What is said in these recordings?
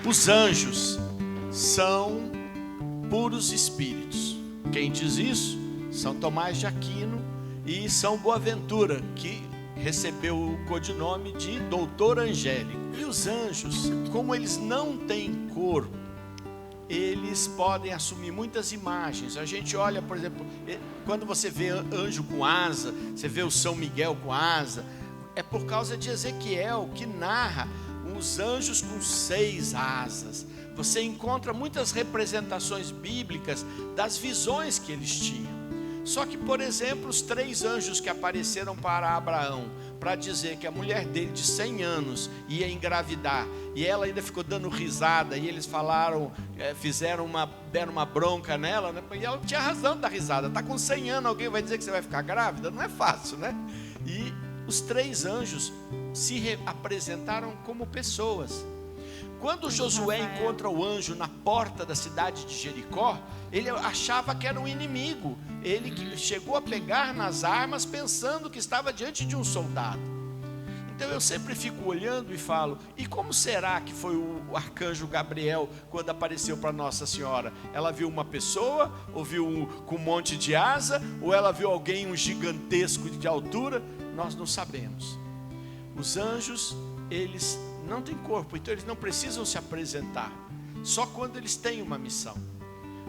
Os anjos são puros espíritos. Quem diz isso? São Tomás de Aquino e São Boaventura, que recebeu o codinome de doutor angélico. E os anjos, como eles não têm corpo, eles podem assumir muitas imagens. A gente olha, por exemplo, quando você vê anjo com asa, você vê o São Miguel com asa, é por causa de Ezequiel, que narra os anjos com 6 asas. Você encontra muitas representações bíblicas das visões que eles tinham. Só que, por exemplo, os 3 anjos que apareceram para Abraão, para dizer que a mulher dele de 100 anos ia engravidar, e ela ainda ficou dando risada, e eles falaram, deram uma bronca nela, né? E ela tinha razão de dar risada. Está com 100 anos, alguém vai dizer que você vai ficar grávida? Não é fácil, né? E os 3 anjos se apresentaram como pessoas. Quando Josué encontra o anjo na porta da cidade de Jericó, ele achava que era um inimigo. Ele chegou a pegar nas armas pensando que estava diante de um soldado. Então eu sempre fico olhando e falo, e como será que foi o arcanjo Gabriel quando apareceu para Nossa Senhora? Ela viu uma pessoa, ou viu com um monte de asa, ou ela viu alguém gigantesco de altura? Nós não sabemos. Os anjos, eles não têm corpo, então eles não precisam se apresentar, só quando eles têm uma missão.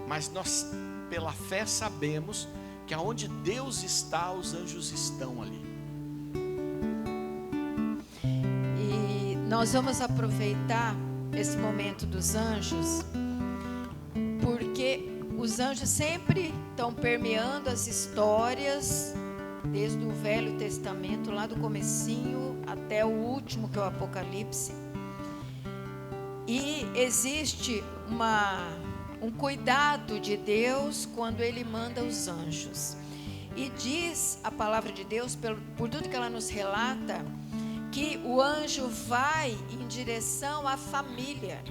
Mas nós, pela fé, sabemos que aonde Deus está, os anjos estão ali. E nós vamos aproveitar esse momento dos anjos, porque os anjos sempre estão permeando as histórias, desde o Velho Testamento, lá do comecinho até o último, que é o Apocalipse. E existe um cuidado de Deus quando Ele manda os anjos. E diz a palavra de Deus, por tudo que ela nos relata, que o anjo vai em direção à família.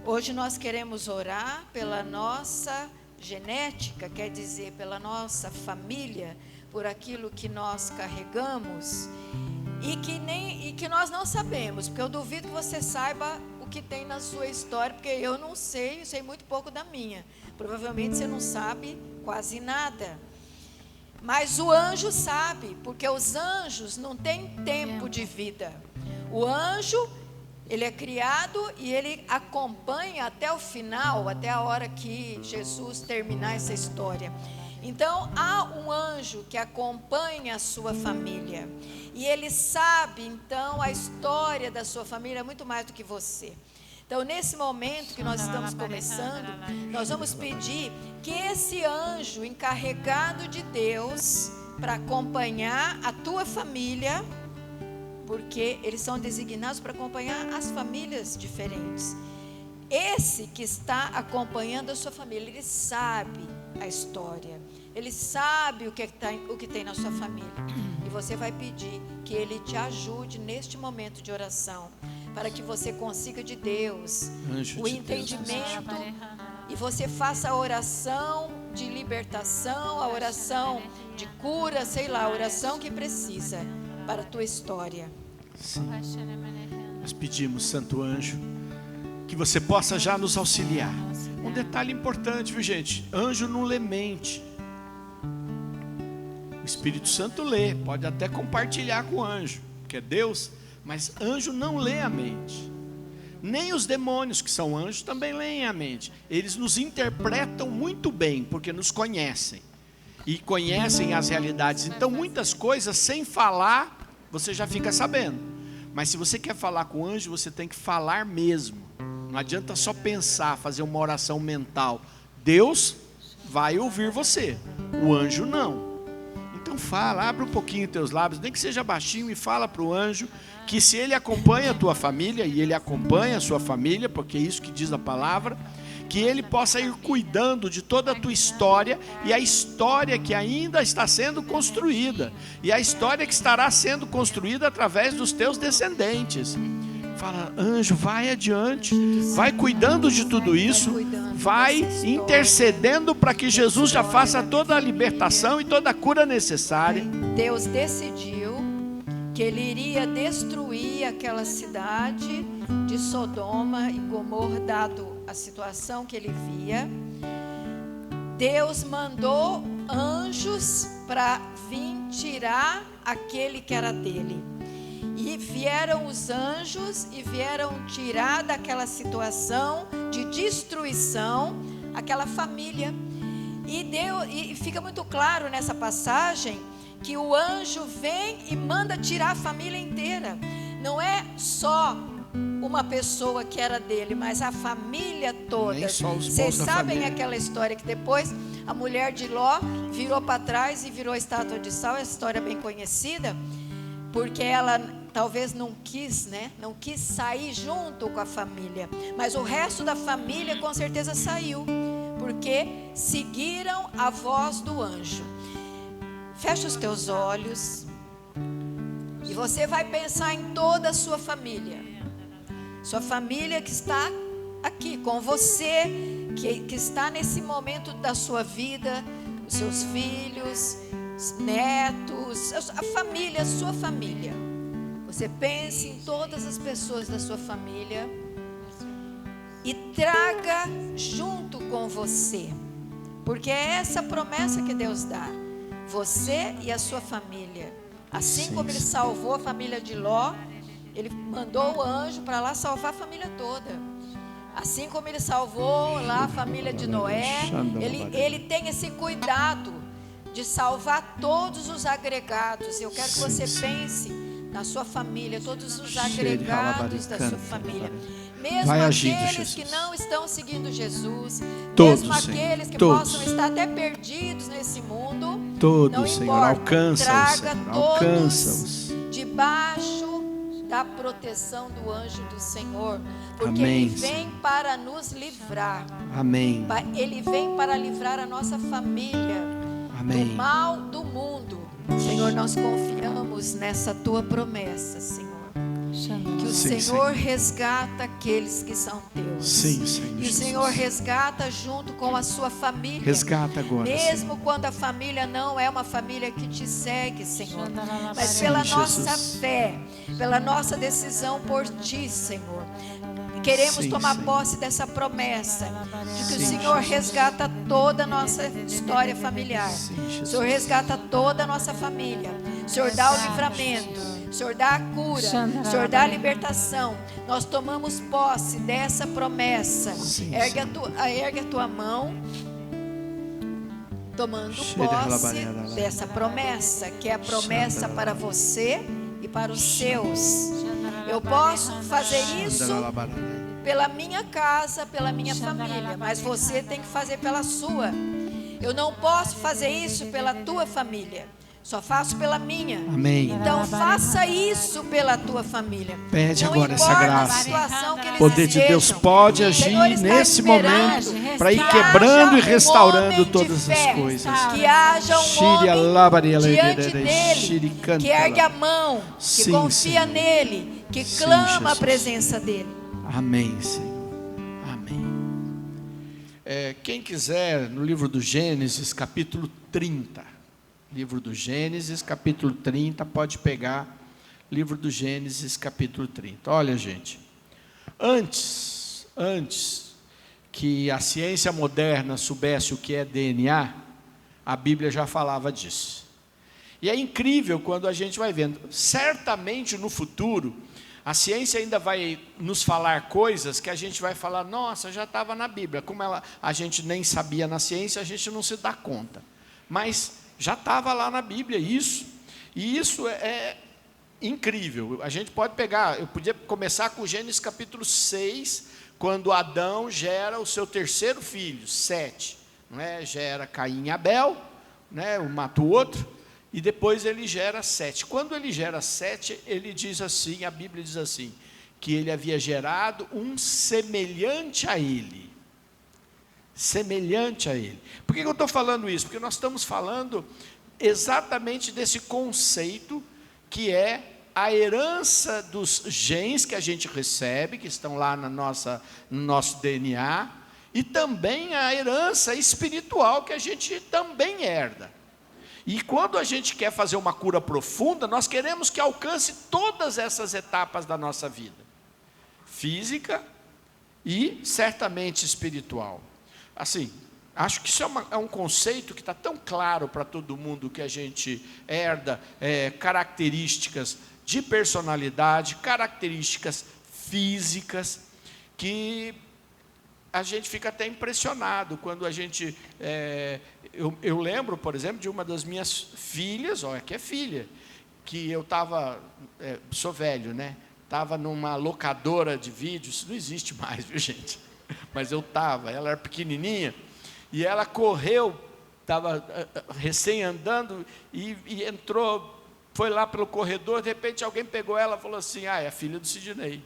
Hoje nós queremos orar pela nossa genética, quer dizer, pela nossa família, por aquilo que nós carregamos e que nós não sabemos, porque eu duvido que você saiba o que tem na sua história, porque eu não sei, eu sei muito pouco da minha. Provavelmente você não sabe quase nada. Mas o anjo sabe, porque os anjos não têm tempo de vida. O anjo, ele é criado e ele acompanha até o final, até a hora que Jesus terminar essa história. Então, há um anjo que acompanha a sua família. E ele sabe, então, a história da sua família muito mais do que você. Então, nesse momento que nós estamos começando, nós vamos pedir que esse anjo encarregado de Deus para acompanhar a tua família, porque eles são designados para acompanhar as famílias diferentes. Esse que está acompanhando a sua família, ele sabe a história, ele sabe o que tem na sua família. E você vai pedir que ele te ajude neste momento de oração, para que você consiga de Deus o entendimento e você faça a oração de libertação, a oração de cura, sei lá, a oração que precisa para a tua história. Sim. Nós pedimos, Santo Anjo, que você possa já nos auxiliar. Um detalhe importante, viu, gente? Anjo não lê mente. O Espírito Santo lê, pode até compartilhar com o anjo, que é Deus, mas anjo não lê a mente. Nem os demônios, que são anjos, também leem a mente. Eles nos interpretam muito bem, porque nos conhecem e conhecem as realidades. Então, muitas coisas, sem falar, você já fica sabendo. Mas se você quer falar com o anjo, você tem que falar mesmo. Não adianta só pensar, fazer uma oração mental. Deus vai ouvir você, o anjo não. Então fala, abre um pouquinho teus lábios, nem que seja baixinho, e fala para o anjo que se ele acompanha a tua família, e ele acompanha a sua família, porque é isso que diz a palavra, que ele possa ir cuidando de toda a tua história, e a história que ainda está sendo construída, e a história que estará sendo construída através dos teus descendentes. Fala, anjo, vai adiante, vai cuidando de tudo isso, vai intercedendo para que Jesus já faça toda a libertação e toda a cura necessária. Deus decidiu que Ele iria destruir aquela cidade de Sodoma e Gomorra, dado a situação que ele via, Deus mandou anjos para vir tirar aquele que era dele. E vieram os anjos e vieram tirar daquela situação de destruição aquela família. E fica muito claro nessa passagem que o anjo vem e manda tirar a família inteira. Não é só uma pessoa que era dele, mas a família toda. Vocês sabem aquela história que depois a mulher de Ló virou para trás e virou estátua de sal. Essa história é bem conhecida, porque ela talvez não quis sair junto com a família, mas o resto da família com certeza saiu, porque seguiram a voz do anjo. Fecha os teus olhos e você vai pensar em toda a sua família que está aqui com você, que está nesse momento da sua vida, os seus filhos, netos, a família, a sua família. Você pense em todas as pessoas da sua família e traga junto com você, porque é essa promessa que Deus dá, você e a sua família. Assim como ele salvou a família de Ló, ele mandou o anjo para lá salvar a família toda. Assim como ele salvou lá a família de Noé, ele tem esse cuidado de salvar todos os agregados. Eu quero que você pense na sua família, todos os agregados da sua família, mesmo aqueles que não estão seguindo Jesus, mesmo aqueles que possam estar até perdidos nesse mundo, não importa, traga todos debaixo da proteção do anjo do Senhor, porque Ele vem para nos livrar. Amém. Ele vem para livrar a nossa família do mal do mundo. Senhor, nós confiamos nessa tua promessa, Senhor, que o Senhor resgata aqueles que são teus. Sim, Senhor. E o Senhor resgata junto com a sua família. Resgata agora, mesmo Senhor, quando a família não é uma família que te segue, Senhor, mas pela nossa fé, pela nossa decisão por ti, Senhor, queremos tomar posse dessa promessa de que o Senhor resgata toda a nossa história familiar. O Senhor resgata toda a nossa família. O Senhor dá o livramento. O Senhor dá a cura. O Senhor dá a libertação. Nós tomamos posse dessa promessa. Ergue a tua mão, tomando posse dessa promessa, que é a promessa para você e para os seus. Eu posso fazer isso pela minha casa, pela minha família, mas você tem que fazer pela sua. Eu não posso fazer isso pela tua família, só faço pela minha. Amém. Então faça isso pela tua família. Pede não agora essa graça. A situação que eles o poder de Deus pode agir nesse momento para ir quebrando e restaurando todas as coisas. Que haja um homem diante dele, que ergue a mão, que confia nele, que clama a presença dele. Amém, Senhor. Amém. Quem quiser, no livro do Gênesis, capítulo 30. Livro do Gênesis, capítulo 30, pode pegar. Livro do Gênesis, capítulo 30. Olha, gente, antes que a ciência moderna soubesse o que é DNA, a Bíblia já falava disso. E é incrível quando a gente vai vendo. Certamente no futuro, a ciência ainda vai nos falar coisas que a gente vai falar, nossa, já estava na Bíblia. Como a gente nem sabia na ciência, a gente não se dá conta. Mas já estava lá na Bíblia isso. E isso é incrível. A gente pode pegar, eu podia começar com Gênesis capítulo 6, quando Adão gera o seu terceiro filho, Sete. Não é? Gera Caim e Abel, né? Um mata o outro. E depois ele gera Sete. Quando ele gera Sete, ele diz assim, a Bíblia diz assim, que ele havia gerado um semelhante a ele. Semelhante a ele. Por que eu estou falando isso? Porque nós estamos falando exatamente desse conceito que é a herança dos genes que a gente recebe, que estão lá no nosso DNA, e também a herança espiritual que a gente também herda. E quando a gente quer fazer uma cura profunda, nós queremos que alcance todas essas etapas da nossa vida. física e certamente espiritual. Assim, acho que isso é um conceito que está tão claro para todo mundo, que a gente herda características de personalidade, características físicas, que a gente fica até impressionado quando a gente... eu lembro, por exemplo, de uma das minhas filhas, olha que é filha, que eu estava... sou velho, né? Estava numa locadora de vídeos, isso não existe mais, viu, gente? Mas eu estava, ela era pequenininha, e ela correu, estava recém andando, e entrou, foi lá pelo corredor, de repente alguém pegou ela e falou assim, é a filha do Sidney.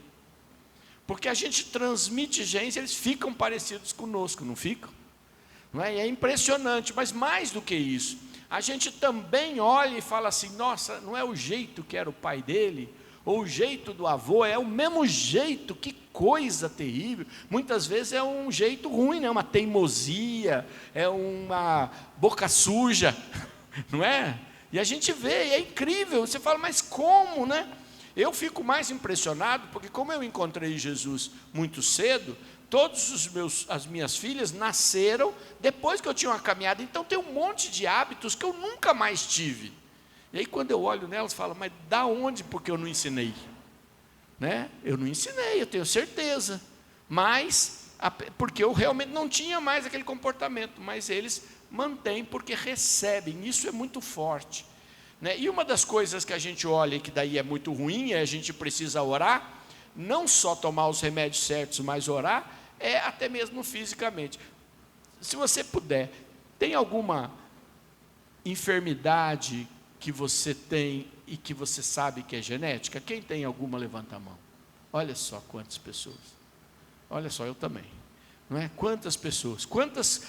Porque a gente transmite genes, eles ficam parecidos conosco, não ficam? Não é? E é impressionante, mas mais do que isso, a gente também olha e fala assim, nossa, não é o jeito que era o pai dele, ou o jeito do avô, é o mesmo jeito, que coisa terrível. Muitas vezes é um jeito ruim, né? Uma teimosia, é uma boca suja, não é? E a gente vê, e é incrível, você fala, mas como, né? Eu fico mais impressionado, porque como eu encontrei Jesus muito cedo, as minhas filhas nasceram depois que eu tinha uma caminhada, então tem um monte de hábitos que eu nunca mais tive. E aí quando eu olho nelas, eu falo, mas da onde? Porque eu não ensinei. Né? Eu não ensinei, eu tenho certeza. Mas, porque eu realmente não tinha mais aquele comportamento, mas eles mantêm porque recebem, isso é muito forte. Né? E uma das coisas que a gente olha, que daí é muito ruim, a gente precisa orar, não só tomar os remédios certos, mas orar, até mesmo fisicamente. Se você puder, tem alguma enfermidade que você tem e que você sabe que é genética? Quem tem alguma, levanta a mão. Olha só quantas pessoas. Olha só, eu também. Não é? Quantas pessoas, quantas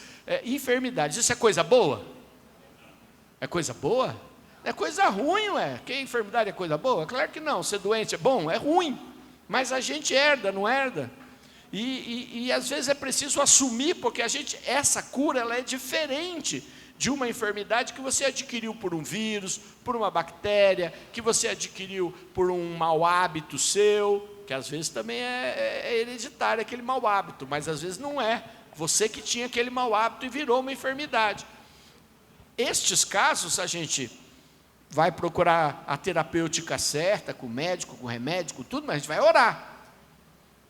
enfermidades. Isso é coisa boa? É coisa boa? É coisa ruim, ué. Que enfermidade é coisa boa? Claro que não. Ser doente é bom? É ruim. Mas a gente herda, não herda? E às vezes é preciso assumir, porque essa cura ela é diferente de uma enfermidade que você adquiriu por um vírus, por uma bactéria, que você adquiriu por um mau hábito seu, que às vezes também é hereditário aquele mau hábito, mas às vezes não é. Você que tinha aquele mau hábito e virou uma enfermidade. Estes casos a gente vai procurar a terapêutica certa, com o médico, com o remédio, com tudo, mas a gente vai orar.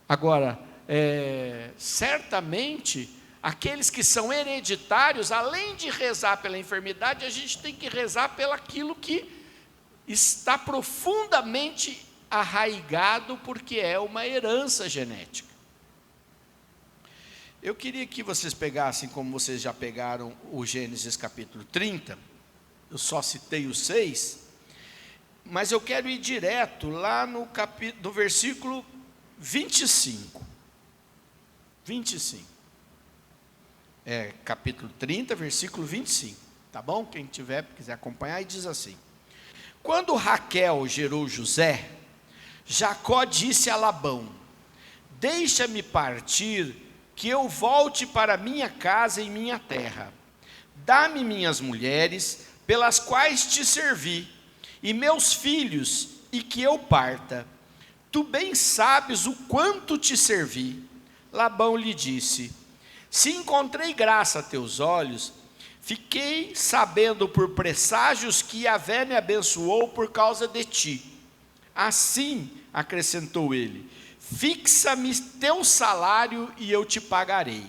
Agora, certamente, aqueles que são hereditários, além de rezar pela enfermidade, a gente tem que rezar pelaquilo que está profundamente arraigado, porque é uma herança genética. Eu queria que vocês pegassem, como vocês já pegaram o Gênesis capítulo 30, eu só citei os 6, mas eu quero ir direto lá no versículo 25. 25. Capítulo 30, versículo 25. Tá bom? Quem quiser acompanhar, e diz assim: quando Raquel gerou José, Jacó disse a Labão: deixa-me partir, que eu volte para minha casa e minha terra. Dá-me minhas mulheres, pelas quais te servi, e meus filhos, e que eu parta. Tu bem sabes o quanto te servi. Labão lhe disse: se encontrei graça a teus olhos, fiquei sabendo por presságios que Yahvé me abençoou por causa de ti. Assim, acrescentou ele, fixa-me teu salário e eu te pagarei.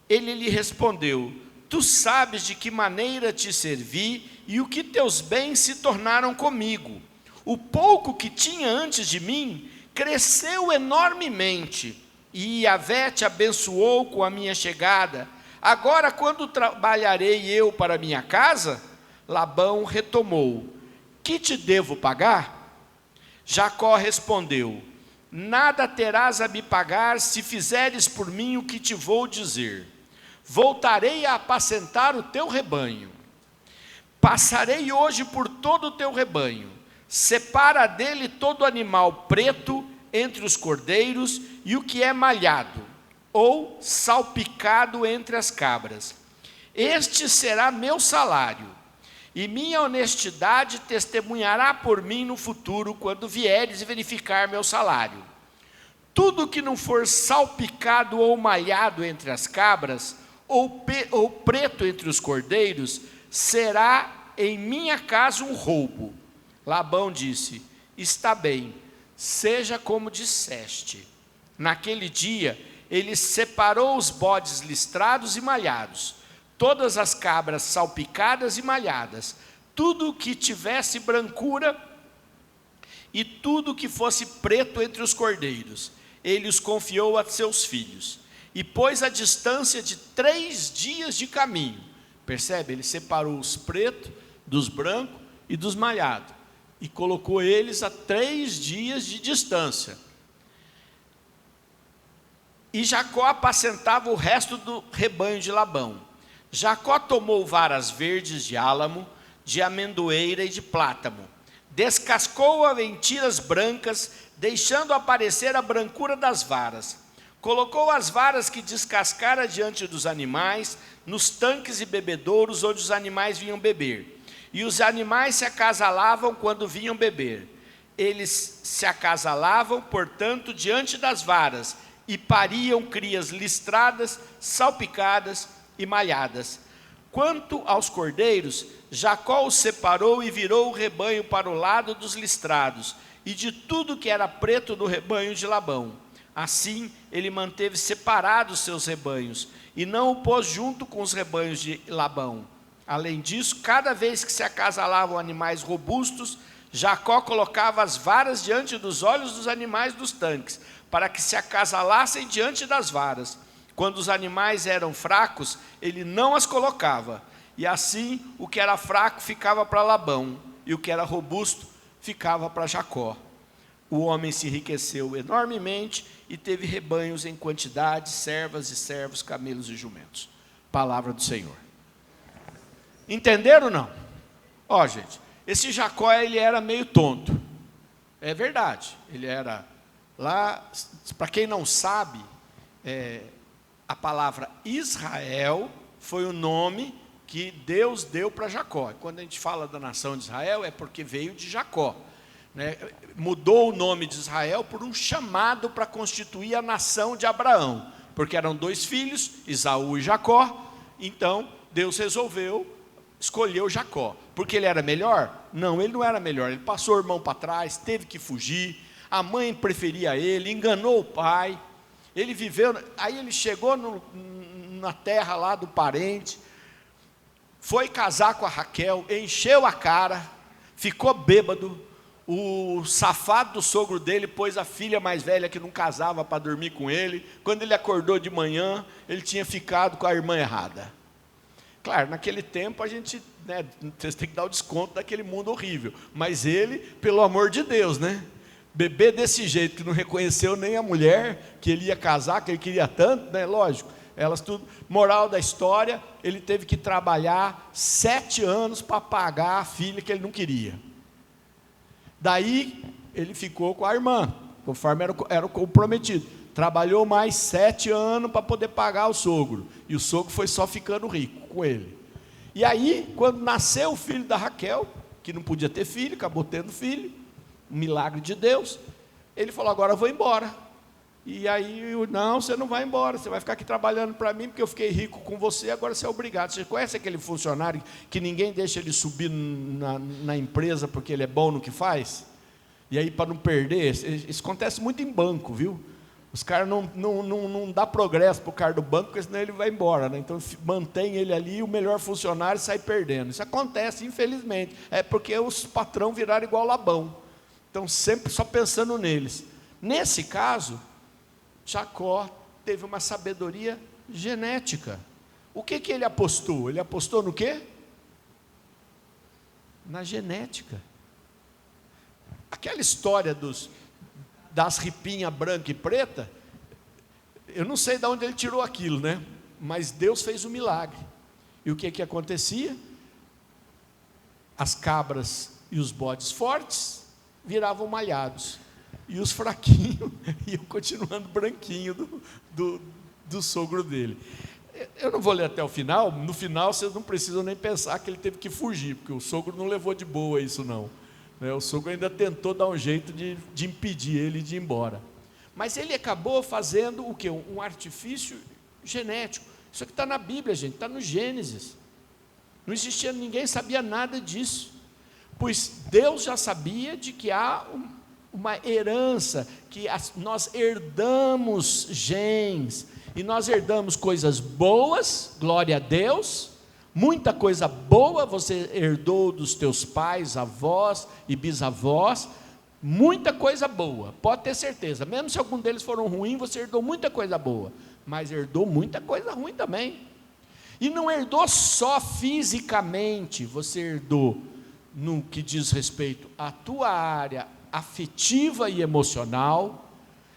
Ele lhe respondeu: tu sabes de que maneira te servi e o que teus bens se tornaram comigo. O pouco que tinha antes de mim cresceu enormemente, e Yahvé te abençoou com a minha chegada. Agora, quando trabalharei eu para minha casa? Labão retomou: que te devo pagar? Jacó respondeu: nada terás a me pagar se fizeres por mim o que te vou dizer. Voltarei a apacentar o teu rebanho. Passarei hoje por todo o teu rebanho. Separa dele todo animal preto entre os cordeiros e o que é malhado, ou salpicado entre as cabras. Este será meu salário, e minha honestidade testemunhará por mim no futuro, quando vieres verificar meu salário. tudo que não for salpicado ou malhado entre as cabras, ou preto entre os cordeiros, será em minha casa um roubo. Labão disse: está bem, seja como disseste. Naquele dia, ele separou os bodes listrados e malhados, todas as cabras salpicadas e malhadas, tudo que tivesse brancura e tudo que fosse preto entre os cordeiros. Ele os confiou a seus filhos, e pôs a distância de 3 dias de caminho. Percebe? Ele separou os pretos dos brancos e dos malhados, e colocou eles a 3 dias de distância. E Jacó apacentava o resto do rebanho de Labão. Jacó tomou varas verdes de álamo, de amendoeira e de plátano, descascou aventiras brancas, deixando aparecer a brancura das varas. Colocou as varas que descascara diante dos animais, nos tanques e bebedouros onde os animais vinham beber. E os animais se acasalavam quando vinham beber. Eles se acasalavam, portanto, diante das varas, e pariam crias listradas, salpicadas e malhadas. Quanto aos cordeiros, Jacó os separou e virou o rebanho para o lado dos listrados, e de tudo que era preto do rebanho de Labão. Assim, ele manteve separados seus rebanhos, e não o pôs junto com os rebanhos de Labão. Além disso, cada vez que se acasalavam animais robustos, Jacó colocava as varas diante dos olhos dos animais dos tanques, para que se acasalassem diante das varas. Quando os animais eram fracos, ele não as colocava. E assim, o que era fraco ficava para Labão, e o que era robusto ficava para Jacó. O homem se enriqueceu enormemente e teve rebanhos em quantidade, servas e servos, camelos e jumentos. Palavra do Senhor. Entenderam ou não? Ó, gente, esse Jacó, ele era meio tonto. É verdade, ele era lá, para quem não sabe, a palavra Israel foi o nome que Deus deu para Jacó. Quando a gente fala da nação de Israel, é porque veio de Jacó, né? Mudou o nome de Israel por um chamado para constituir a nação de Abraão, porque eram 2 filhos, Esaú e Jacó. Então Deus resolveu, escolheu Jacó, porque ele era melhor? Não, ele não era melhor. Ele passou o irmão para trás, teve que fugir, a mãe preferia ele, enganou o pai. Ele viveu, aí ele chegou na terra lá do parente, foi casar com a Raquel, encheu a cara, ficou bêbado. O safado do sogro dele pôs a filha mais velha que não casava para dormir com ele. Quando ele acordou de manhã, ele tinha ficado com a irmã errada. Claro, naquele tempo a gente, né, vocês têm que dar o desconto daquele mundo horrível. Mas ele, pelo amor de Deus, né? Beber desse jeito, que não reconheceu nem a mulher que ele ia casar, que ele queria tanto, né? Lógico, elas tudo. Moral da história, ele teve que trabalhar 7 anos para pagar a filha que ele não queria. Daí, ele ficou com a irmã, conforme era o comprometido. Trabalhou mais 7 anos para poder pagar o sogro. E o sogro foi só ficando rico com ele. E aí, quando nasceu o filho da Raquel, que não podia ter filho, acabou tendo filho, um milagre de Deus, ele falou: agora eu vou embora. E aí, não, você não vai embora, você vai ficar aqui trabalhando para mim, porque eu fiquei rico com você, agora você é obrigado. Você conhece aquele funcionário que ninguém deixa ele subir na empresa porque ele é bom no que faz? E aí, para não perder, isso acontece muito em banco, viu? Os caras não dão progresso para o cara do banco, porque senão ele vai embora, né? Então mantém ele ali e o melhor funcionário sai perdendo. Isso acontece, infelizmente. É porque os patrão viraram igual Labão. Então sempre só pensando neles. Nesse caso, Jacó teve uma sabedoria genética. O que ele apostou? Ele apostou no quê? Na genética. Aquela história das ripinhas branca e preta, eu não sei de onde ele tirou aquilo, né? Mas Deus fez um milagre. E o que acontecia? As cabras e os bodes fortes viravam malhados, e os fraquinhos iam continuando branquinho do sogro dele. Eu não vou ler até o final. No final vocês não precisam nem pensar que ele teve que fugir, porque o sogro não levou de boa isso não. O sogro ainda tentou dar um jeito de impedir ele de ir embora. Mas ele acabou fazendo o quê? Um artifício genético. Isso aqui está na Bíblia, gente, está no Gênesis. Não existia, ninguém sabia nada disso. Pois Deus já sabia de que há uma herança, que nós herdamos genes, e nós herdamos coisas boas, glória a Deus, muita coisa boa você herdou dos teus pais, avós e bisavós, muita coisa boa, pode ter certeza, mesmo se algum deles foram ruins, você herdou muita coisa boa, mas herdou muita coisa ruim também, e não herdou só fisicamente, você herdou no que diz respeito à tua área afetiva e emocional.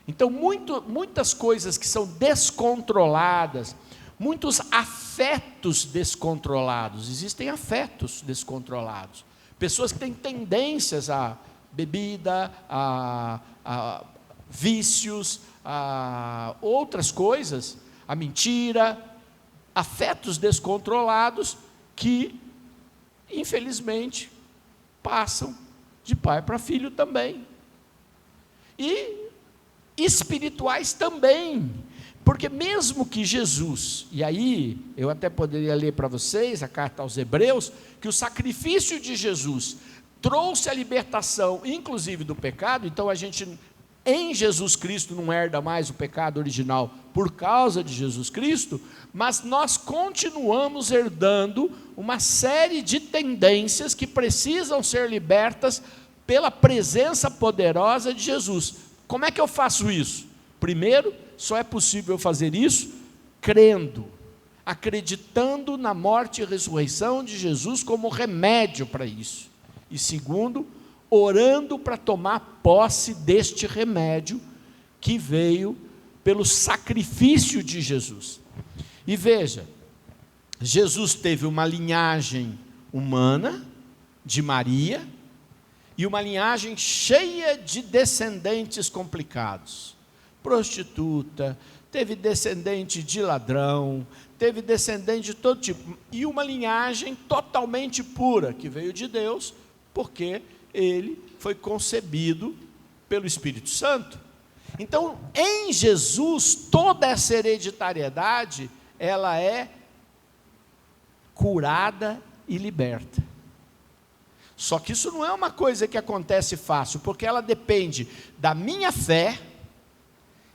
Então muitas coisas que são descontroladas, muitos afetos descontrolados, existem afetos descontrolados, pessoas que têm tendências a bebida, a vícios, a outras coisas, a mentira, afetos descontrolados que, infelizmente, passam de pai para filho também. E espirituais também, porque mesmo que Jesus, e aí eu até poderia ler para vocês a carta aos Hebreus, que o sacrifício de Jesus trouxe a libertação, inclusive do pecado, então a gente em Jesus Cristo não herda mais o pecado original por causa de Jesus Cristo, mas nós continuamos herdando uma série de tendências que precisam ser libertas pela presença poderosa de Jesus. Como é que eu faço isso? Primeiro, só é possível fazer isso crendo, acreditando na morte e ressurreição de Jesus como remédio para isso. E segundo, orando para tomar posse deste remédio que veio pelo sacrifício de Jesus. E veja, Jesus teve uma linhagem humana de Maria e uma linhagem cheia de descendentes complicados. Prostituta, teve descendente de ladrão, teve descendente de todo tipo, e uma linhagem totalmente pura, que veio de Deus, porque ele foi concebido pelo Espírito Santo. Então, em Jesus, toda essa hereditariedade, ela é curada e liberta. Só que isso não é uma coisa que acontece fácil, porque ela depende da minha fé,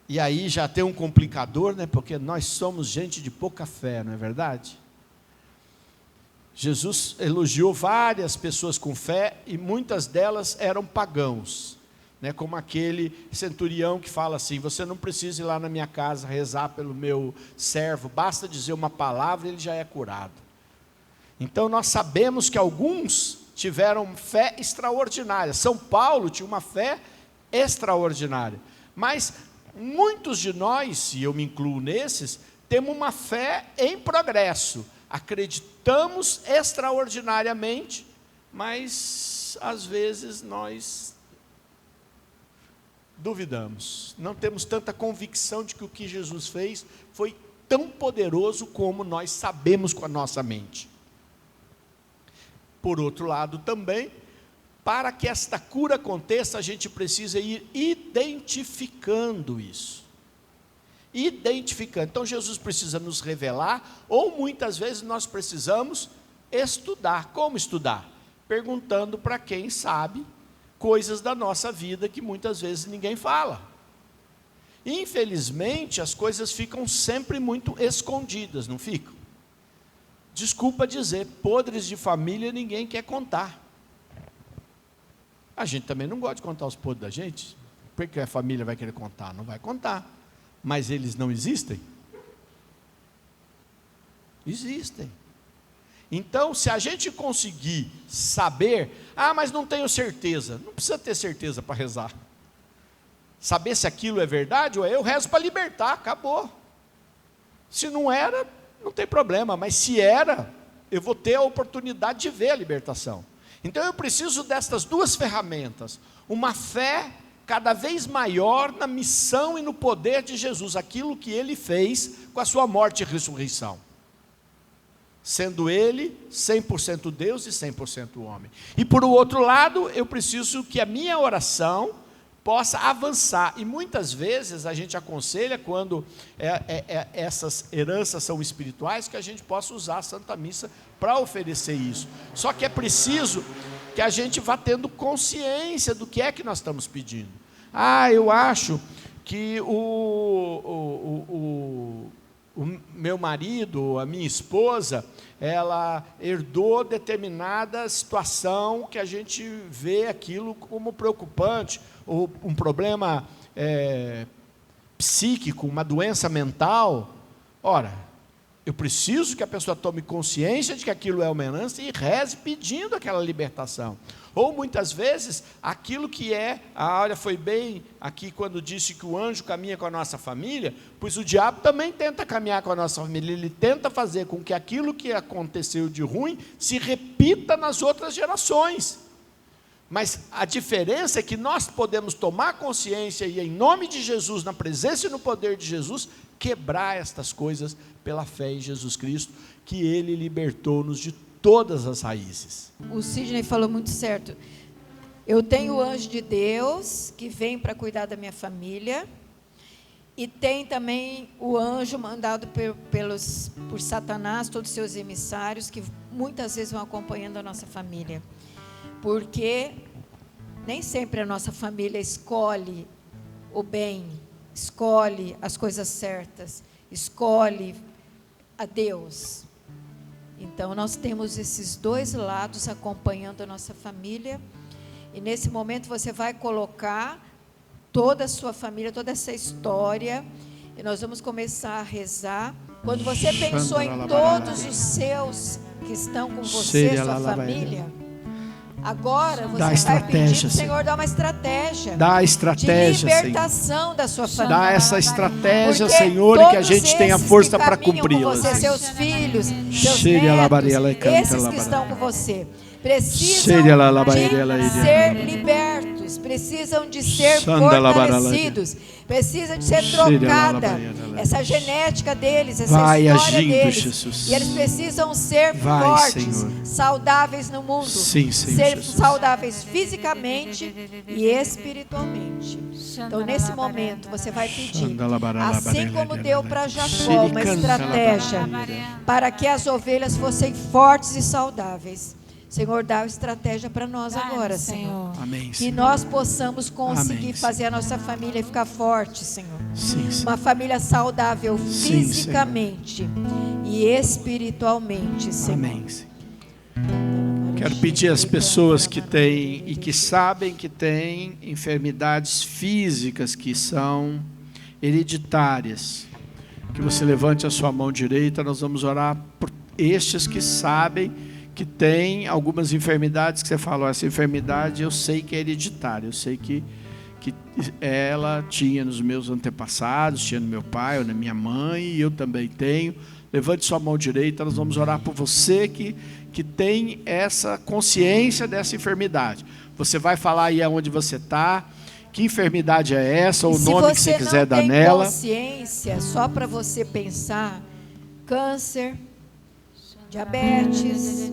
e aí já tem um complicador, né? Porque nós somos gente de pouca fé, não é verdade? Jesus elogiou várias pessoas com fé, e muitas delas eram pagãos, né? Como aquele centurião que fala assim: você não precisa ir lá na minha casa rezar pelo meu servo, basta dizer uma palavra e ele já é curado. Então nós sabemos que alguns tiveram fé extraordinária. São Paulo tinha uma fé extraordinária, mas muitos de nós, e eu me incluo nesses, temos uma fé em progresso, acreditamos extraordinariamente, mas às vezes nós duvidamos, não temos tanta convicção de que o que Jesus fez foi tão poderoso como nós sabemos com a nossa mente. Por outro lado também, para que esta cura aconteça, a gente precisa ir identificando isso. Identificando. Então Jesus precisa nos revelar, ou muitas vezes nós precisamos estudar. Como estudar? Perguntando para quem sabe coisas da nossa vida que muitas vezes ninguém fala. Infelizmente, as coisas ficam sempre muito escondidas, não ficam? Desculpa dizer, podres de família ninguém quer contar. A gente também não gosta de contar os podres da gente. Por que a família vai querer contar? Não vai contar. Mas eles não existem? Existem. Então, se a gente conseguir saber, mas não tenho certeza. Não precisa ter certeza para rezar. Saber se aquilo é verdade, ou eu rezo para libertar, acabou. Se não era, não tem problema. Mas se era, eu vou ter a oportunidade de ver a libertação. Então eu preciso destas duas ferramentas, uma fé cada vez maior na missão e no poder de Jesus, aquilo que ele fez com a sua morte e ressurreição, sendo ele 100% Deus e 100% homem. E por outro lado, eu preciso que a minha oração possa avançar. E muitas vezes a gente aconselha, quando essas heranças são espirituais, que a gente possa usar a Santa Missa para oferecer isso. Só que é preciso que a gente vá tendo consciência do que é que nós estamos pedindo. Eu acho que o meu marido, a minha esposa, ela herdou determinada situação que a gente vê aquilo como preocupante, ou um problema psíquico, uma doença mental. Ora, eu preciso que a pessoa tome consciência de que aquilo é uma herança e reze pedindo aquela libertação. Ou muitas vezes, aquilo que olha, foi bem aqui quando disse que o anjo caminha com a nossa família, pois o diabo também tenta caminhar com a nossa família, ele tenta fazer com que aquilo que aconteceu de ruim se repita nas outras gerações. Mas a diferença é que nós podemos tomar consciência e, em nome de Jesus, na presença e no poder de Jesus, quebrar estas coisas pela fé em Jesus Cristo, que Ele libertou-nos de todas as raízes. O Sidney falou muito certo. Eu tenho o anjo de Deus que vem para cuidar da minha família, e tem também o anjo mandado por Satanás, todos os seus emissários, que muitas vezes vão acompanhando a nossa família, porque nem sempre a nossa família escolhe o bem, escolhe as coisas certas, escolhe a Deus. Então, nós temos esses dois lados acompanhando a nossa família, e nesse momento você vai colocar toda a sua família, toda essa história, e nós vamos começar a rezar. Quando você pensou em todos os seus que estão com você, sua família, agora você vai pedir, Senhor, dá uma estratégia. Dá a estratégia, de libertação da sua família. Dá essa estratégia, Senhor, e que a gente tenha força para cumpri-la. Seus filhos, seus netos, esses que estão com você, precisam de ser libertos, precisam de ser fortalecidos, precisam de ser trocada essa genética deles, essa história deles, Jesus. E eles precisam ser fortes, Senhor, saudáveis no mundo, ser Jesus. Saudáveis fisicamente e espiritualmente. Então, nesse momento, você vai pedir, assim como deu para Jacó uma estratégia para que as ovelhas fossem fortes e saudáveis. Senhor, dá a estratégia para nós agora, Senhor. Amém, que nós possamos conseguir fazer a nossa família ficar forte, Senhor. Sim, uma família saudável fisicamente e espiritualmente, Senhor. Amém. Quero pedir às pessoas que têm e que sabem que têm enfermidades físicas que são hereditárias, que você levante a sua mão direita. Nós vamos orar por estes que sabem que tem algumas enfermidades que você falou, essa enfermidade eu sei que é hereditária, eu sei que ela tinha nos meus antepassados, tinha no meu pai ou na minha mãe, e eu também tenho. Levante sua mão direita, nós vamos orar por você que tem essa consciência dessa enfermidade. Você vai falar aí aonde você está, que enfermidade é essa, ou o nome que você quiser dar nela. Se você não tem consciência, só para você pensar, câncer, diabetes,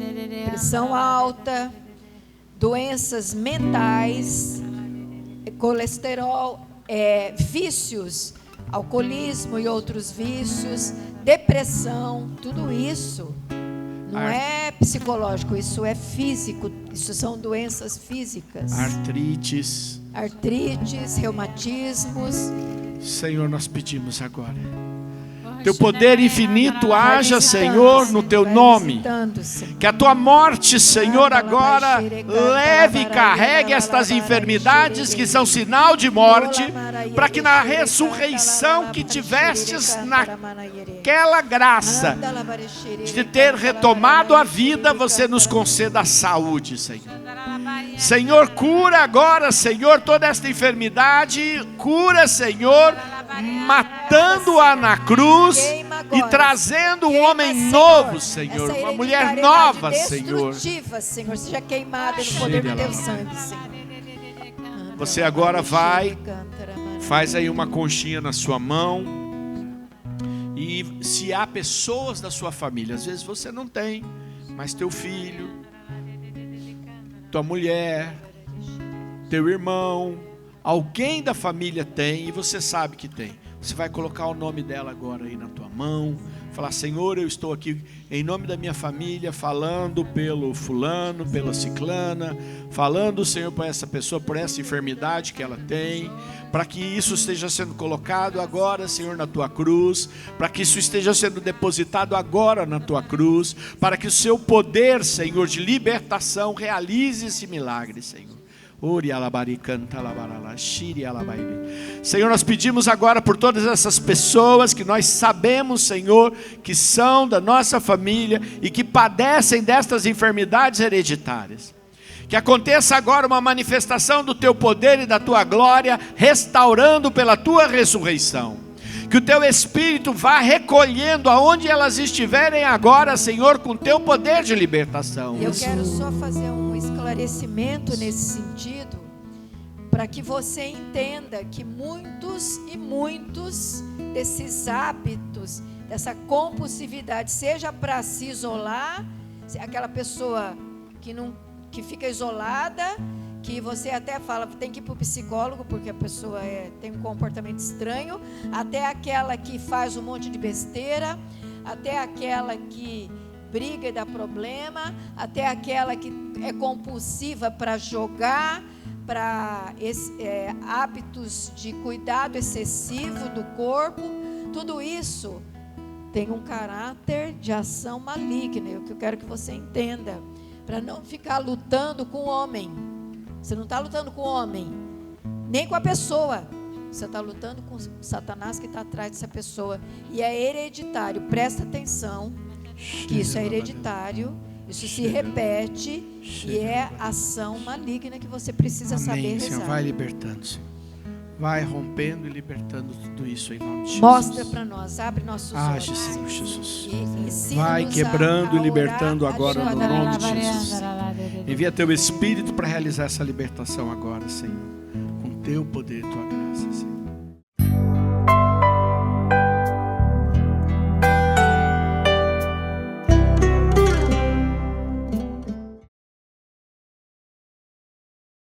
pressão alta, doenças mentais, colesterol, vícios, alcoolismo e outros vícios, depressão, tudo isso não é psicológico, isso é físico, isso são doenças físicas. Artrites, reumatismos. Senhor, nós pedimos agora, Teu poder infinito haja, Senhor, no Teu nome. Que a Tua morte, Senhor, agora leve e carregue estas enfermidades que são sinal de morte, para que na ressurreição que tivestes naquela graça de ter retomado a vida, você nos conceda a saúde, Senhor. Senhor, cura agora, Senhor, toda esta enfermidade, cura, Senhor, matando-a na cruz e trazendo um homem novo, Senhor, uma mulher nova, Senhor. Seja queimada no poder do Teu sangue, Senhor. Você agora faz aí uma conchinha na sua mão, e se há pessoas da sua família, às vezes você não tem, mas teu filho, tua mulher, teu irmão, alguém da família tem, e você sabe que tem. Você vai colocar o nome dela agora aí na tua mão, falar: Senhor, eu estou aqui em nome da minha família, falando pelo fulano, pela ciclana, falando, Senhor, por essa pessoa, por essa enfermidade que ela tem, para que isso esteja sendo colocado agora, Senhor, na tua cruz, para que isso esteja sendo depositado agora na tua cruz, para que o seu poder, Senhor, de libertação realize esse milagre, Senhor. Senhor, nós pedimos agora por todas essas pessoas que nós sabemos, Senhor, que são da nossa família e que padecem destas enfermidades hereditárias. Que aconteça agora uma manifestação do teu poder e da tua glória, restaurando pela tua ressurreição. Que o teu Espírito vá recolhendo aonde elas estiverem agora, Senhor, com o teu poder de libertação. Eu quero só fazer um esclarecimento nesse sentido, para que você entenda que muitos e muitos desses hábitos, dessa compulsividade, seja para se isolar, aquela pessoa que fica isolada, que você até fala, tem que ir para o psicólogo, porque a pessoa tem um comportamento estranho, até aquela que faz um monte de besteira, até aquela que briga e dá problema, até aquela que é compulsiva para jogar, para hábitos de cuidado excessivo do corpo. Tudo isso tem um caráter de ação maligna, o que eu quero que você entenda, para não ficar lutando com o homem. Você não está lutando com o homem, nem com a pessoa. Você está lutando com Satanás que está atrás dessa pessoa. E é hereditário. Presta atenção que isso é hereditário. Isso se repete. E é ação maligna que você precisa saber rezar. Senhor, vai libertando, Senhor. Vai rompendo e libertando tudo isso em nome de Jesus. Mostra para nós, abre nossos olhos. Age, Senhor Jesus. E vai quebrando e libertando orar, agora no nome de Jesus. Envia teu Espírito para realizar essa libertação agora, Senhor. Com teu poder e tua graça, Senhor.